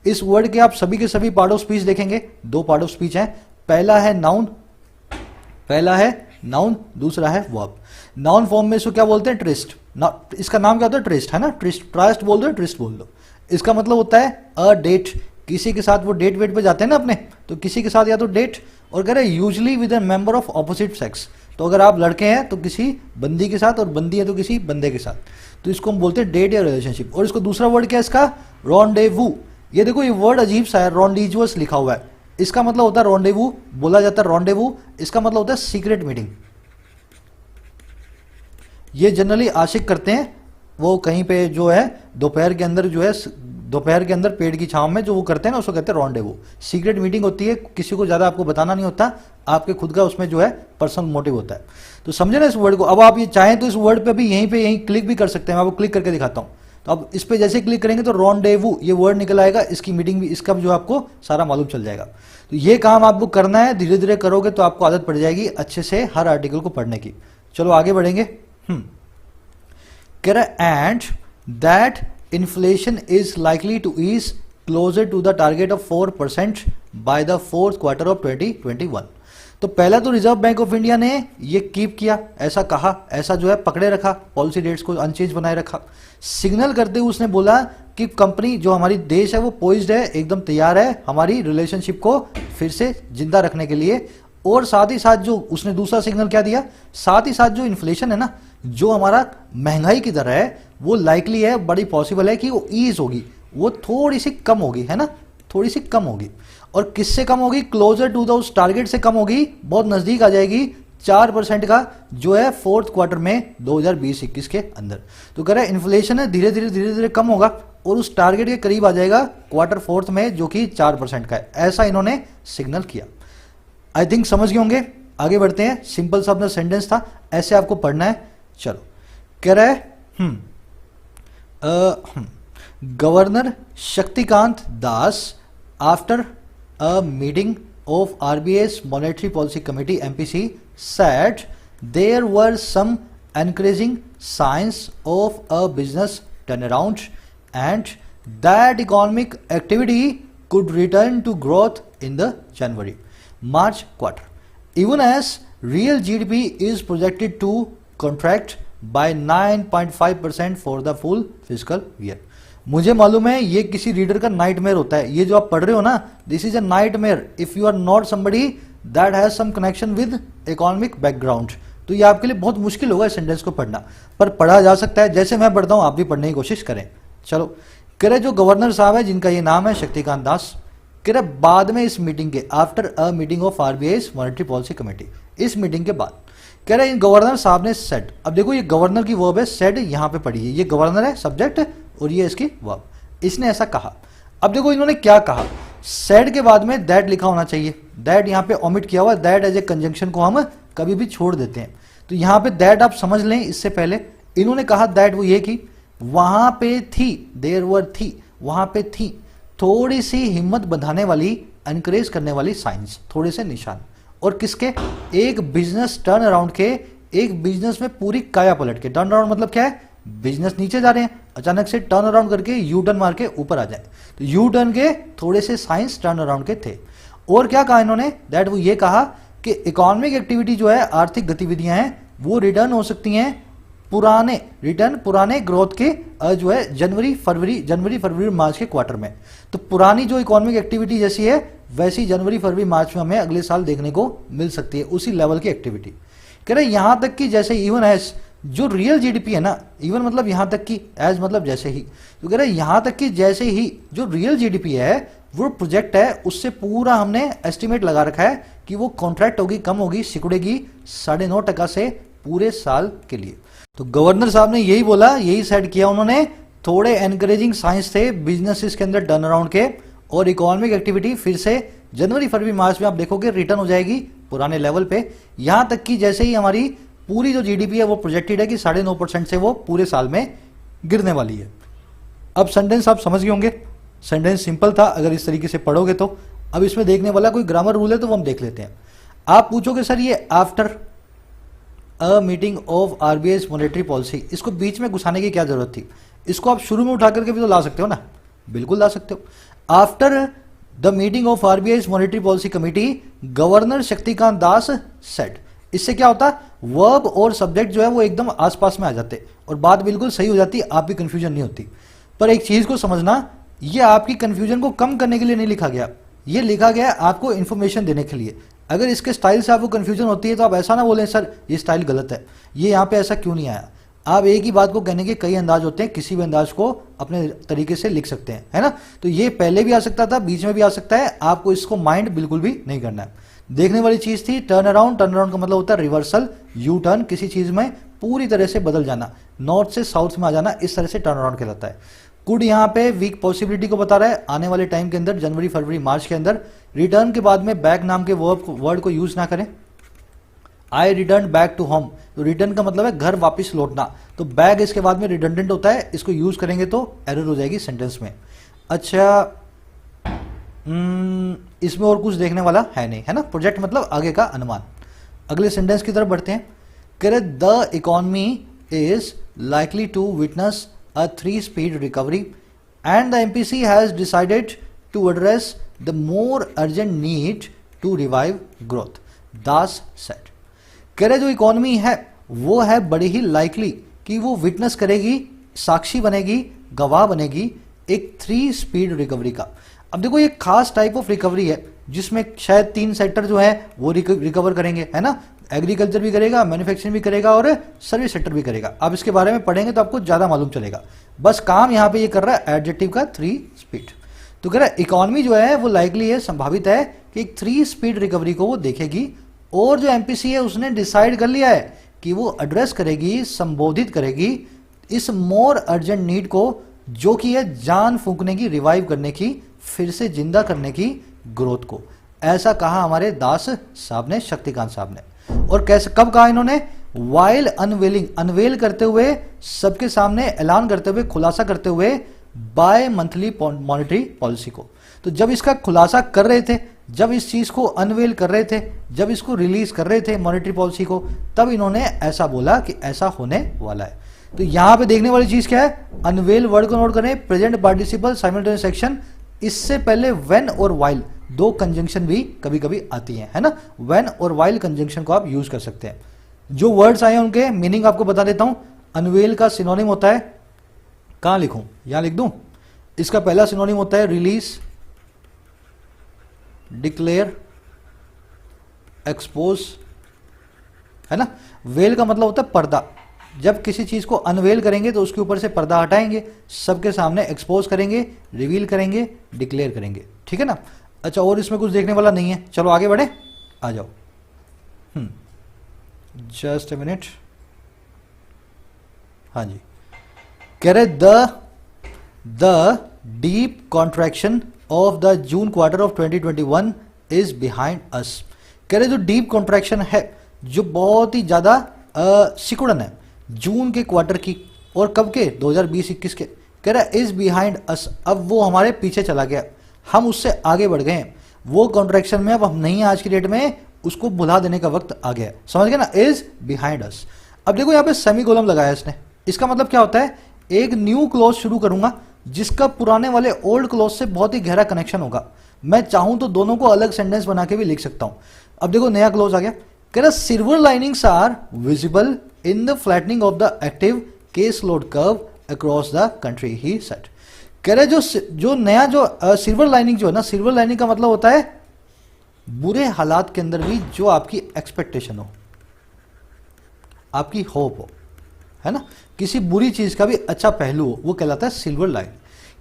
इस वर्ड के आप सभी के सभी पार्ट ऑफ स्पीच देखेंगे, दो पार्ट ऑफ स्पीच हैं। पहला है नाउन, दूसरा है वर्ब। नाउन फॉर्म में इसको क्या बोलते हैं, ट्रिस्ट। इसका नाम क्या होता है, ट्रिस्ट, है ना, ट्रस्ट बोल दो, ट्रिस्ट बोल दो। इसका मतलब होता है अ डेट, किसी के साथ वो डेट वेट पे जाते हैं ना अपने, तो किसी के साथ या तो डेट, और कह रहे usually with a member of opposite sex. तो अगर आप लड़के हैं तो किसी बंदी के साथ, और बंदी है तो किसी बंदे के साथ, तो इसको हम बोलते हैं डेट या रिलेशनशिप। और इसको दूसरा वर्ड क्या है इसका, रॉन्डेवू। ये देखो ये वर्ड अजीब सा है, रॉन्डिजुअस लिखा हुआ है। इसका मतलब होता है रॉन्डेवू, बोला जाता है रॉन्डेवू, इसका मतलब होता है सीक्रेट मीटिंग। ये जनरली आशिक करते हैं, वो कहीं पे जो है दोपहर के अंदर जो है, दोपहर के अंदर पेड़ की छांव में जो वो करते हैं ना, उसको कहते हैं रॉन्डेवू। सीक्रेट मीटिंग होती है, किसी को ज्यादा आपको बताना नहीं होता, आपके खुद का उसमें जो है पर्सनल मोटिव होता है। तो समझे ना इस वर्ड को। अब आप ये चाहें तो इस वर्ड पे भी यहीं क्लिक भी कर सकते हैं, मैं आपको क्लिक करके दिखाता हूं। तो अब इस पे जैसे क्लिक करेंगे तो रॉन्डेवू ये वर्ड निकल आएगा, इसकी मीटिंग भी, इसका भी जो आपको सारा मालूम चल जाएगा। तो ये काम आपको करना है, धीरे धीरे करोगे तो आपको आदत पड़ जाएगी अच्छे से हर आर्टिकल को पढ़ने की। चलो आगे बढ़ेंगे। And that inflation is likely to ease closer to the target of 4% by the fourth quarter of 2021। तो पहला तो रिजर्व बैंक ऑफ इंडिया ने ये कीप किया, ऐसा कहा, ऐसा जो है पकड़े रखा, पॉलिसी रेट्स को अनचेंज बनाए रखा। सिग्नल करते हुए उसने बोला कि कंपनी जो हमारी देश है वो पोइज्ड है, एकदम तैयार है हमारी रिलेशनशिप को फिर से जिंदा रखने के लिए। और साथ ही साथ जो उसने दूसरा सिग्नल क्या दिया, साथ ही साथ जो इन्फ्लेशन है ना, जो हमारा महंगाई की दर है, वो लाइकली है, बड़ी पॉसिबल है कि वो ईज होगी, वो थोड़ी सी कम होगी, है ना, थोड़ी सी कम होगी। और किससे कम होगी, क्लोजर टू द उस टारगेट से कम होगी, बहुत नजदीक आ जाएगी 4% का जो है फोर्थ क्वार्टर में 2020-21 के अंदर। तो कह रहा है इन्फ्लेशन है धीरे धीरे कम होगा और उस टारगेट के करीब आ जाएगा क्वार्टर फोर्थ में, जो कि 4% का है। ऐसा इन्होंने सिग्नल किया। आई थिंक समझ गए होंगे। आगे बढ़ते हैं। सिंपल सा अपना सेंटेंस था, ऐसे आपको पढ़ना है। चलो, कह रहा है governor Shaktikanta Das after a meeting of RBI's Monetary Policy Committee MPC said there were some encouraging signs of a business turnaround and that economic activity could return to growth in the January-March quarter, even as real GDP is projected to contract by 9.5% for the full fiscal year. मुझे मालूम है ये किसी reader का nightmare होता है, ये जो आप पढ़ रहे हो ना, this is a nightmare if you are not somebody that has some connection with economic background. तो ये आपके लिए बहुत मुश्किल होगा इस सेंटेंस को पढ़ना, पर पढ़ा जा सकता है। जैसे मैं पढ़ता हूं आप भी पढ़ने की कोशिश करें। चलो, कह रहे जो गवर्नर साहब है जिनका ये नाम है शक्तिकांत दास, कह रहा बाद में इस मीटिंग के, after a meeting of RBI monetary policy committee, इस मीटिंग के बाद कह रहा है गवर्नर साहब ने सेड, अब देखो ये गवर्नर की वर्ब है, सेड यहां पे पड़ी है, ये गवर्नर है सब्जेक्ट और ये इसकी वर्ब, इसने ऐसा कहा। अब देखो इन्होंने क्या कहा, सेड के बाद में दैट लिखा होना चाहिए, दैट यहां पे ओमिट किया हुआ, दैट एज ए कंजंक्शन को हम कभी भी छोड़ देते हैं, तो यहां पे दैट आप समझ लें। इससे पहले इन्होंने कहा दैट, वो ये कि वहां पे थी, देयर वर थी, वहां पे थी थोड़ी सी हिम्मत बंधाने वाली, एनकरेज करने वाली साइंस, थोड़े से निशान, और किसके, एक बिजनेस टर्न अराउंड के, एक बिजनेस में पूरी काया पलट के, टर्न अराउंड मतलब क्या है, बिजनेस नीचे जा रहे हैं अचानक से टर्न अराउंड करके यू टर्न मार के ऊपर आ जाए, तो यू टर्न के थोड़े से साइंस टर्न अराउंड के थे। और क्या कहा इन्होंने, दैट वो ये कहा कि इकोनॉमिक एक्टिविटी जो है, आर्थिक गतिविधियां हैं, वो रिटर्न हो सकती हैं पुराने, रिटर्न पुराने ग्रोथ के जो है जनवरी फरवरी मार्च के क्वार्टर में, तो पुरानी जो इकोनॉमिक एक्टिविटी जैसी है वैसी जनवरी फरवरी मार्च में हमें अगले साल देखने को मिल सकती है, उसी लेवल की एक्टिविटी। कह रहे यहां तक कि जैसे इवन एज जो रियल जीडीपी है ना, इवन मतलब यहां तक कि एज मतलब जैसे ही, तो कह रहे यहां तक कि जैसे ही जो रियल जीडीपी है वो प्रोजेक्ट है, उससे पूरा हमने एस्टिमेट लगा रखा है कि वो कॉन्ट्रैक्ट होगी, कम होगी, सिकुड़ेगी 9.5% से पूरे साल के लिए। तो गवर्नर साहब ने यही बोला, यही सेट किया उन्होंने, थोड़े एनकरेजिंग साइंस थे बिजनेसेस के अंदर टर्न अराउंड के, और इकोनॉमिक एक्टिविटी फिर से जनवरी फरवरी मार्च में आप देखोगे रिटर्न हो जाएगी पुराने लेवल पे, यहां तक कि जैसे ही हमारी पूरी जो जीडीपी है वो प्रोजेक्टेड है कि 9.5% से वो पूरे साल में गिरने वाली है। अब सेंटेंस आप समझ गए होंगे, सेंटेंस सिंपल था अगर इस तरीके से पढ़ोगे तो। अब इसमें देखने वाला कोई ग्रामर रूल है तो वो हम देख लेते हैं। आप पूछोगे सर ये after a meeting of RBI monetary policy, इसको बीच में घुसाने की क्या जरूरत थी, इसको आप शुरू में उठा करके भी तो ला सकते हो ना, बिल्कुल ला सकते हो। After the meeting of RBI monetary policy committee governor Shaktikanta Das said, इससे क्या होता, वर्ब और सब्जेक्ट जो है वो एकदम आसपास में आ जाते और बात बिल्कुल सही हो जाती, आप भी कंफ्यूजन नहीं होती। पर एक चीज को समझना, ये आपकी कंफ्यूजन को कम करने के लिए नहीं लिखा गया, ये लिखा गया आपको इंफॉर्मेशन देने के लिए। अगर इसके स्टाइल से आपको कंफ्यूजन होती है तो आप ऐसा ना बोलें सर ये स्टाइल गलत है, ये यहाँ पे ऐसा क्यों नहीं आया। आप एक ही बात को कहने के कई अंदाज होते हैं, किसी भी अंदाज को अपने तरीके से लिख सकते हैं, है ना। तो ये पहले भी आ सकता था, बीच में भी आ सकता है, आपको इसको माइंड बिल्कुल भी नहीं करना है। देखने वाली चीज थी टर्न अराउंड, टर्न अराउंड का मतलब होता है रिवर्सल, यू टर्न, किसी चीज में पूरी तरह से बदल जाना, नॉर्थ से साउथ में आ जाना, इस तरह से टर्न अराउंड कहलाता है। कुड यहाँ पे वीक पॉसिबिलिटी को बता रहा है, आने वाले टाइम के अंदर जनवरी फरवरी मार्च के अंदर। रिटर्न के बाद में बैक नाम के वर्ड को यूज ना करें। आई रिटर्न बैक टू होम, तो रिटर्न का मतलब है घर वापस लौटना, तो बैक इसके बाद में रिडंडेंट होता है, इसको यूज करेंगे तो एरर हो जाएगी सेंटेंस में। अच्छा इसमें और कुछ देखने वाला है नहीं, है ना। प्रोजेक्ट मतलब आगे का अनुमान। अगले सेंटेंस की तरफ बढ़ते हैं। कह the economy is likely to witness a 3-speed recovery and the MPC has decided to address the more urgent need to revive growth, Das said। कह रहे जो इकोनॉमी है वो है बड़ी ही लाइकली कि वो विटनेस करेगी, साक्षी बनेगी, गवाह बनेगी एक 3-speed रिकवरी का। अब देखो ये खास टाइप ऑफ रिकवरी है जिसमें शायद 3 सेक्टर जो है वो रिकवर करेंगे, है ना। एग्रीकल्चर भी करेगा, मैन्युफैक्चरिंग भी करेगा और सर्विस सेक्टर भी करेगा। आप इसके बारे में पढ़ेंगे तो आपको ज्यादा मालूम चलेगा। बस काम यहां पे ये कर रहा है एडजेक्टिव का 3 स्पीड। तो कह रहा है इकोनॉमी जो है वो लाइकली है, संभावित है कि एक 3 स्पीड रिकवरी को वो देखेगी, और जो एमपीसी है उसने डिसाइड कर लिया है कि वो एड्रेस करेगी, संबोधित करेगी इस मोर अर्जेंट नीड को, जो कि है जान फूंकने की, रिवाइव करने की, फिर से जिंदा करने की ग्रोथ को। ऐसा कहा हमारे दास साहब ने, शक्तिकांत साहब ने। और कैसे, कब कहा इन्होंने, वाइल अनवेलिंग, अनवेल करते हुए, सबके सामने ऐलान करते हुए, खुलासा करते हुए बाय मंथली मॉनेटरी पॉलिसी को। तो जब इसका खुलासा कर रहे थे, जब इस चीज को अनवेल कर रहे थे, जब इसको रिलीज कर रहे थे मॉनेटरी पॉलिसी को, तब इन्होंने ऐसा बोला कि ऐसा होने वाला है। तो यहां पे देखने वाली चीज क्या है, अनवेल वर्ड को नोट करें, प्रेजेंट पार्टिसिपल साइमल्टेनियस एक्शन, इससे पहले व्हेन और वाइल दो कंजंक्शन भी कभी कभी आती हैं, है ना। व्हेन और वाइल कंजंक्शन को आप यूज कर सकते हैं। जो वर्ड्स आए हैं उनके मीनिंग आपको बता देता हूं। अनवेल का सिनोनिम होता है, कहां लिखूं, यहां लिख दूं। इसका पहला सिनोनिम होता है रिलीज, डिक्लेयर, एक्सपोज, है ना। वेल का मतलब होता है पर्दा। जब किसी चीज को अनवेल करेंगे तो उसके ऊपर से पर्दा हटाएंगे, सबके सामने एक्सपोज करेंगे, रिवील करेंगे, डिक्लेयर करेंगे, ठीक है ना। अच्छा, और इसमें कुछ देखने वाला नहीं है, चलो आगे बढ़े, आ जाओ। Just a minute. हाँ जी, कह रहे the deep contraction of the June quarter of 2021 is behind us. कह रहे जो डीप कॉन्ट्रैक्शन है, जो बहुत ही ज्यादा सिकुड़न है जून के क्वार्टर की, और कब के 2020-21 के, कह रहा इज बिहाइंड अस, अब वो हमारे पीछे चला गया, हम उससे आगे बढ़ गए हैं, वो कॉन्ट्रैक्शन में अब हम नहीं, आज की डेट में उसको भुला देने का वक्त आ गया। समझ गए ना, इज बिहाइंड अस। अब देखो यहाँ पे सेमीकोलन लगाया इसने, इसका मतलब क्या होता है, एक न्यू क्लॉज शुरू करूंगा जिसका पुराने वाले ओल्ड क्लॉज से बहुत ही गहरा कनेक्शन होगा। मैं चाहूं तो दोनों को अलग सेंटेंस बना के भी लिख सकता हूं। अब देखो नया क्लॉज आ गया, कह रहा silver linings are visible in the flattening of the active case load curve across the country, he said. कह रहे जो नया जो सिल्वर लाइनिंग जो है ना, सिल्वर लाइनिंग का मतलब होता है बुरे हालात के अंदर भी जो आपकी एक्सपेक्टेशन हो, आपकी होप हो, है ना, किसी बुरी चीज का भी अच्छा पहलू हो, वो कहलाता है सिल्वर लाइन।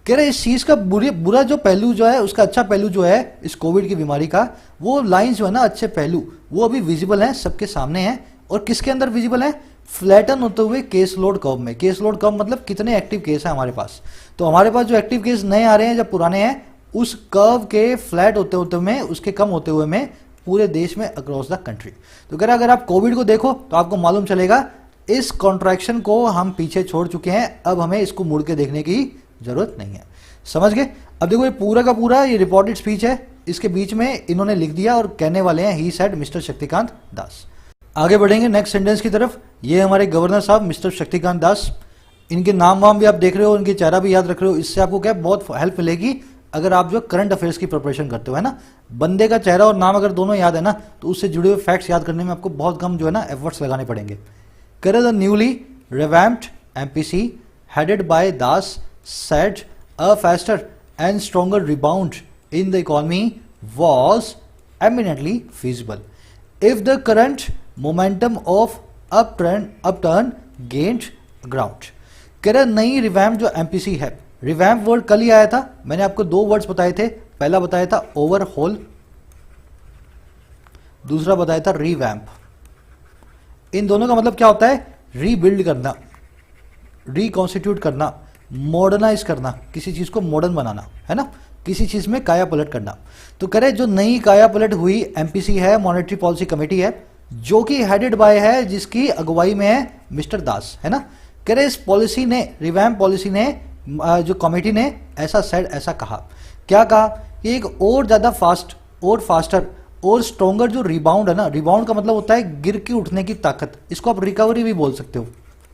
कह रहे इस चीज का बुरा जो पहलू जो है, उसका अच्छा पहलू जो है इस कोविड की बीमारी का, वो लाइन जो है ना, अच्छे पहलू, वो अभी विजिबल है, सबके सामने है। और किसके अंदर विजिबल है, फ्लैटन होते हुए केस लोड कर्व में। केस लोड कर्व मतलब कितने एक्टिव केस है हमारे पास, तो हमारे पास जो एक्टिव केस नए आ रहे हैं या पुराने हैं, उस कर्व के फ्लैट होते होते में, उसके कम होते हुए में पूरे देश में अक्रॉस द कंट्री। तो कह रहा अगर आप कोविड को देखो तो आपको मालूम चलेगा इस कॉन्ट्रैक्शन को हम पीछे छोड़ चुके हैं, अब हमें इसको मुड़ के देखने की जरूरत नहीं है। समझ गए। अब देखो ये पूरा का पूरा ये रिपोर्टेड स्पीच है, इसके बीच में इन्होंने लिख दिया और कहने वाले हैं he said mister Shaktikanta Das. आगे बढ़ेंगे नेक्स्ट सेंटेंस की तरफ। ये हमारे गवर्नर साहब मिस्टर शक्तिकांत दास, इनके नाम वाम भी आप देख रहे हो, इनके चेहरा भी याद रख रहे हो, इससे आपको क्या बहुत हेल्प मिलेगी अगर आप जो करंट अफेयर्स की प्रिपरेशन करते हो, है ना। बंदे का चेहरा और नाम अगर दोनों याद है ना, तो उससे जुड़े हुए फैक्ट्स याद करने में आपको बहुत कम जो है ना एफर्ट्स लगाने पड़ेंगे। करे the newly revamped MPC headed by Das said a faster and stronger rebound in the economy was eminently feasible if the current momentum of upturn gained ground। कह रहा नई रिवैम्प जो एमपीसी है, रिवैम्प वर्ड कल ही आया था, मैंने आपको दो वर्ड्स बताए थे, पहला बताया था ओवरहोल, दूसरा बताया था रिवैम्प। इन दोनों का मतलब क्या होता है, रीबिल्ड करना, रिकॉन्स्टिट्यूट करना, मॉडर्नाइज करना, किसी चीज को मॉडर्न बनाना, है ना, किसी चीज में काया पलट करना। तो कह रहे जो नई काया पलट हुई एमपीसी है, मॉनेटरी पॉलिसी कमेटी है, जो कि हेडेड बाय है, जिसकी अगुवाई में है मिस्टर दास, है ना। कह रहे इस पॉलिसी ने, रिवैम्प पॉलिसी ने, जो कमेटी ने ऐसा सेड, ऐसा कहा, क्या कहा कि एक और ज्यादा फास्ट और फास्टर और स्ट्रॉन्गर जो रिबाउंड है ना, रिबाउंड का मतलब होता है गिर के उठने की ताकत, इसको आप रिकवरी भी बोल सकते हो,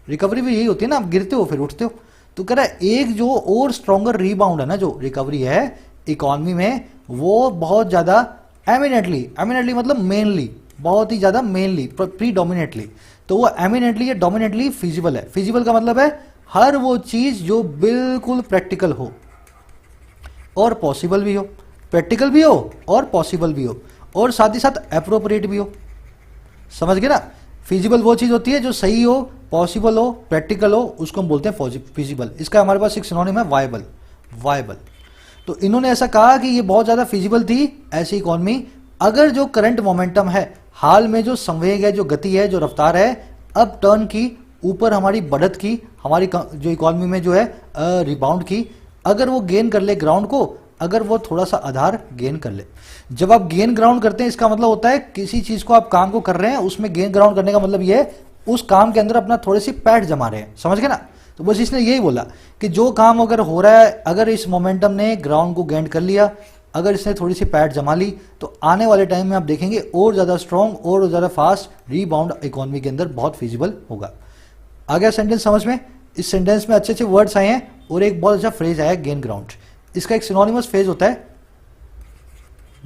रिकवरी भी यही होती है ना, आप गिरते हो फिर उठते हो। तो कह रहा है एक जो और स्ट्रॉन्गर रिबाउंड है ना, जो रिकवरी है इकोनॉमी में, वो बहुत ज्यादा एमिनेटली मतलब मेनली, बहुत ही ज्यादा मेनली, प्रीडोमिनेटली, तो वो एमिनेटली या डोमिनेटली फिजिबल है। फिजिबल का मतलब है हर वो चीज जो बिल्कुल प्रैक्टिकल हो और पॉसिबल भी हो, प्रैक्टिकल भी हो और पॉसिबल भी हो, और साथ ही साथ एप्रोप्रिएट भी हो। समझ गए ना, फिजिबल वो चीज होती है जो सही हो, पॉसिबल हो, प्रैक्टिकल हो, उसको हम बोलते हैं फिजिबल। इसका हमारे पास एक सिनोनिम है वायबल। तो इन्होंने ऐसा कहा कि ये बहुत ज्यादा फिजिबल थी ऐसी इकोनॉमी, अगर जो करंट मोमेंटम है, हाल में जो संवेग है, जो गति है, जो रफ्तार है अप टर्न की, ऊपर हमारी बढ़त की, हमारी जो इकोनॉमी में जो है रिबाउंड की, अगर वो गेन कर ले ग्राउंड को, अगर वो थोड़ा सा आधार गेन कर ले। जब आप गेन ग्राउंड करते हैं, इसका मतलब होता है किसी चीज को आप काम को कर रहे हैं, उसमें गेन ग्राउंड करने का मतलब ये है उस काम के अंदर अपना थोड़ी सी पैठ जमा रहे हैं। समझ गए ना। तो बस इसने यही बोला कि जो काम अगर हो रहा है, अगर इस मोमेंटम ने ग्राउंड को गेन कर लिया, अगर इसने थोड़ी सी पैठ जमा ली, तो आने वाले टाइम में आप देखेंगे और ज्यादा स्ट्रॉन्ग और ज्यादा फास्ट रिबाउंड इकोनॉमी के अंदर बहुत फिजिबल होगा। आ गया सेंटेंस समझ में। इस सेंटेंस में अच्छे अच्छे वर्ड्स आए हैं और एक बहुत अच्छा फ्रेज आया गेन ग्राउंड। इसका एक सिनोनिमस फ्रेज होता है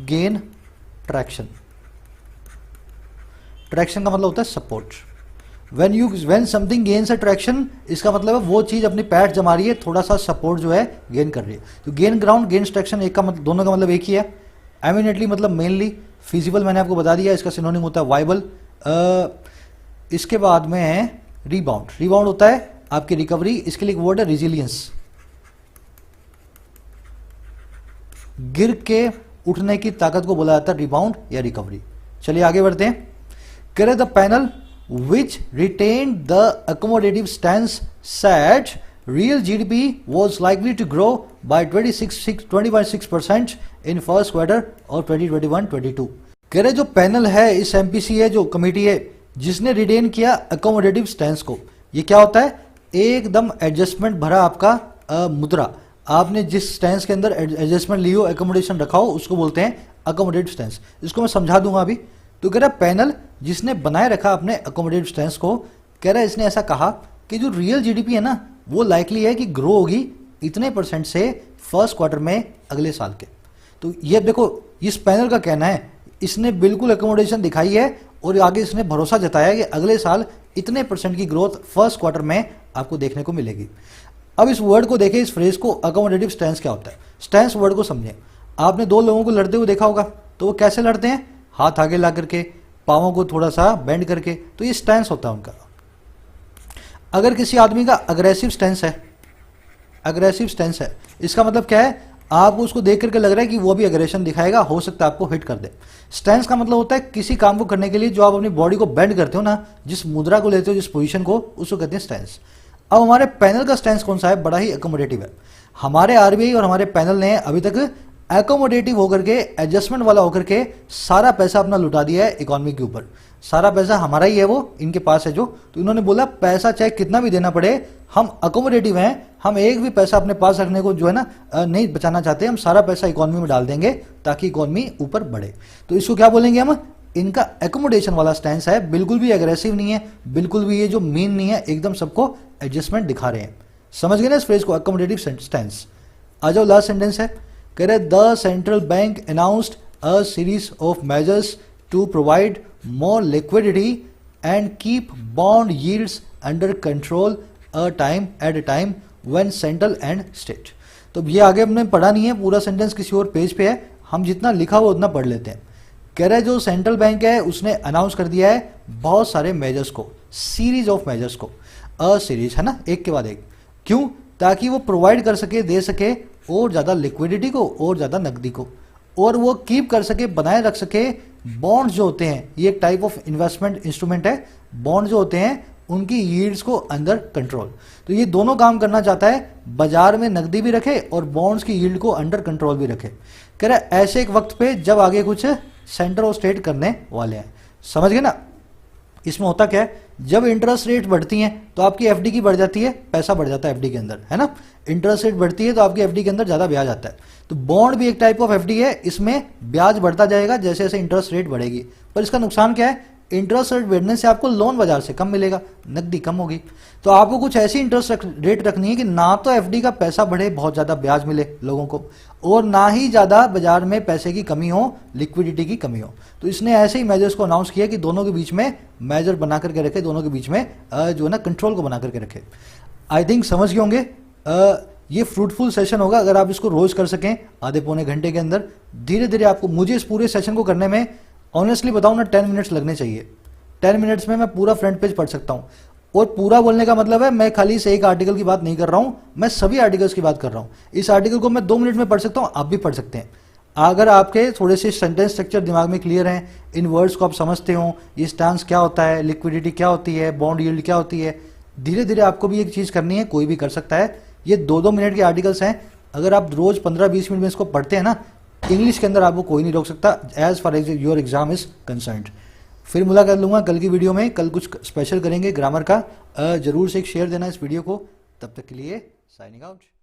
गेन ट्रैक्शन। ट्रैक्शन का मतलब होता है support. When something gains a traction, इसका मतलब है वो चीज अपनी पैठ जमा रही है, थोड़ा सा सपोर्ट जो है गेन कर रही है। तो गेन ग्राउंड, गेन ट्रैक्शन, एक का मतलब, दोनों का मतलब एक ही है। एमिनेटली मतलब मेनली, फिजिबल मैंने आपको बता दिया, इसका सिनोनिम होता है वाइबल। इसके बाद में है रिबाउंड। रिबाउंड होता है आपकी रिकवरी, इसके लिए एक वर्ड है रिजिलियंस। गिर के उठने की ताकत को बोला जाता है रिबाउंड या रिकवरी। चलिए आगे बढ़ते हैं। कह रहे the panel which retained the accommodative stance set real GDP was likely to grow by 20.6% in first quarter of 2021-22। कह रहे जो पैनल है, इस एमपीसी है जो कमेटी है जिसने रिटेन किया अकोमोडेटिव स्टैंस को, ये क्या होता है? एकदम एडजस्टमेंट भरा आपका मुद्रा, आपने जिस स्टैंस के अंदर एडजस्टमेंट ली हो, एकोमोडेशन रखा हो, उसको बोलते हैं अकोमोडेटिव स्टैंस। इसको मैं समझा दूंगा अभी। तो कह रहा पैनल जिसने बनाए रखा अपने अकोमोडेटिव स्टैंस को, कह रहा है इसने ऐसा कहा कि जो रियल जीडीपी है ना वो लाइकली है कि ग्रो होगी इतने % से फर्स्ट क्वार्टर में अगले साल के। तो ये देखो इस पैनल का कहना है, इसने बिल्कुल अकोमोडेशन दिखाई है और आगे इसने भरोसा जताया कि अगले साल इतने % की ग्रोथ फर्स्ट क्वार्टर में आपको देखने को मिलेगी। अब इस वर्ड को देखें, इस फ्रेज को, अकोमोडेटिव स्टैंस क्या होता है? स्टैंस वर्ड को समझें। आपने दो लोगों को लड़ते हुए देखा होगा, तो वो कैसे लड़ते हैं? हाथ आगे ला करके, पाँवों को थोड़ा सा बेंड करके, तो ये स्टैंस होता है उनका। अगर किसी आदमी का अग्रेसिव स्टैंस है, अग्रेसिव स्टैंस है, इसका मतलब क्या है? आपको उसको देख करके लग रहा है कि वो भी अग्रेशन दिखाएगा, हो सकता है आपको हिट कर दे। स्टैंस का मतलब होता है किसी काम को करने के लिए जो आप अपनी बॉडी को बेंड करते हो ना, जिस मुद्रा को लेते हो, जिस पोजीशन को, उसको कहते हैं स्टैंस। अब हमारे पैनल का स्टैंस कौन सा है? बड़ा ही अकोमोडेटिव है। हमारे आरबीआई और हमारे पैनल ने अभी तक एकोमोडेटिव होकर के, एडजस्टमेंट वाला होकर के सारा पैसा अपना लुटा दिया है इकोनॉमी के ऊपर। सारा पैसा हमारा ही है, वो इनके पास है जो। तो इन्होंने बोला पैसा चाहे कितना भी देना पड़े, हम अकोमोडेटिव हैं, हम एक भी पैसा अपने पास रखने को जो है ना नहीं बचाना चाहते, हम सारा पैसा इकोनॉमी में डाल देंगे ताकि इकोनॉमी ऊपर बढ़े। तो इसको क्या बोलेंगे हम? इनका एकोमोडेशन वाला स्टैंस है, बिल्कुल भी एग्रेसिव नहीं है, बिल्कुल भी ये जो मीन नहीं है, एकदम सबको एडजस्टमेंट दिखा रहे हैं। समझ गए ना इस फ्रेज को, अकोमोडेटिव स्टैंस। आ जाओ लास्ट सेंटेंस है, कह रहे the central bank announced a series of measures to provide more liquidity and keep bond yields under control at a time when central and state। तो ये आगे हमने पढ़ा नहीं है, पूरा सेंटेंस किसी और पेज पे है, हम जितना लिखा हुआ उतना पढ़ लेते हैं। कह रहे जो सेंट्रल बैंक है उसने अनाउंस कर दिया है बहुत सारे मेजर्स को, सीरीज ऑफ मेजर्स को, अ सीरीज है ना, एक के बाद एक। क्यों? ताकि वो प्रोवाइड कर सके, दे सके और ज़्यादा लिक्विडिटी को और ज़्यादा नकदी को, और वो कीप कर सके, बनाए रख सके बॉन्ड्स जो होते हैं, ये एक टाइप ऑफ इन्वेस्टमेंट इंस्ट्रूमेंट है। बॉन्ड जो होते हैं उनकी यील्ड्स को अंडर कंट्रोल। तो ये दोनों काम करना चाहता है, बाजार में नकदी भी रखे और बॉन्ड्स की यील्ड को अंडर कंट्रोल भी रखे। कह रहा है ऐसे एक वक्त पे जब आगे कुछ सेंटर और स्टेट करने वाले हैं। समझ गए ना? इसमें होता क्या है, जब इंटरेस्ट रेट बढ़ती हैं तो आपकी एफडी की बढ़ जाती है, पैसा बढ़ जाता है एफडी के अंदर, है ना। इंटरेस्ट रेट बढ़ती है तो आपकी एफडी के अंदर ज़्यादा ब्याज आता है। तो बॉन्ड भी एक टाइप ऑफ एफडी है, इसमें ब्याज बढ़ता जाएगा जैसे जैसे इंटरेस्ट रेट बढ़ेगी। पर इसका नुकसान क्या है? इंटरेस्ट रेट बढ़ने से आपको लोन बाजार से कम मिलेगा, नकदी कम होगी। तो आपको कुछ ऐसी इंटरेस्ट रेट रखनी है कि ना तो एफडी का पैसा बढ़े, बहुत ज़्यादा ब्याज मिले लोगों को, और ना ही ज़्यादा बाजार में पैसे की कमी हो, लिक्विडिटी की कमी हो। तो इसने ऐसे ही मेजर्स को अनाउंस किया कि दोनों के बीच में मेजर बना करके रखे, दोनों के बीच में जो है ना कंट्रोल को बना करके रखे। आई थिंक समझ गए होंगे। ये फ्रूटफुल सेशन होगा अगर आप इसको रोज कर सकें, आधे पौने घंटे के अंदर। धीरे धीरे आपको, मुझे इस पूरे सेशन को करने में ऑनेस्टली बताऊं ना 10 मिनट्स लगने चाहिए। 10 मिनट्स में मैं पूरा फ्रंट पेज पढ़ सकता हूं। और पूरा बोलने का मतलब है मैं खाली से एक आर्टिकल की बात नहीं कर रहा हूं, मैं सभी आर्टिकल्स की बात कर रहा हूं। इस आर्टिकल को मैं 2 मिनट में पढ़ सकता हूं, आप भी पढ़ सकते हैं अगर आपके थोड़े से सेंटेंस स्ट्रक्चर दिमाग में क्लियर हैं, इन वर्ड्स को आप समझते हो, ये स्टांस क्या होता है, लिक्विडिटी क्या होती है, बॉन्ड यील्ड क्या होती है। धीरे धीरे आपको भी एक चीज़ करनी है, कोई भी कर सकता है। ये 2-2 मिनट के आर्टिकल्स हैं, अगर आप रोज 15-20 मिनट में इसको पढ़ते हैं ना, इंग्लिश के अंदर आपको कोई नहीं रोक सकता as far as your exam is concerned. फिर मुलाकात लूंगा कल की वीडियो में, कल कुछ स्पेशल करेंगे ग्रामर का। जरूर से एक शेयर देना इस वीडियो को। तब तक के लिए साइनिंग आउट।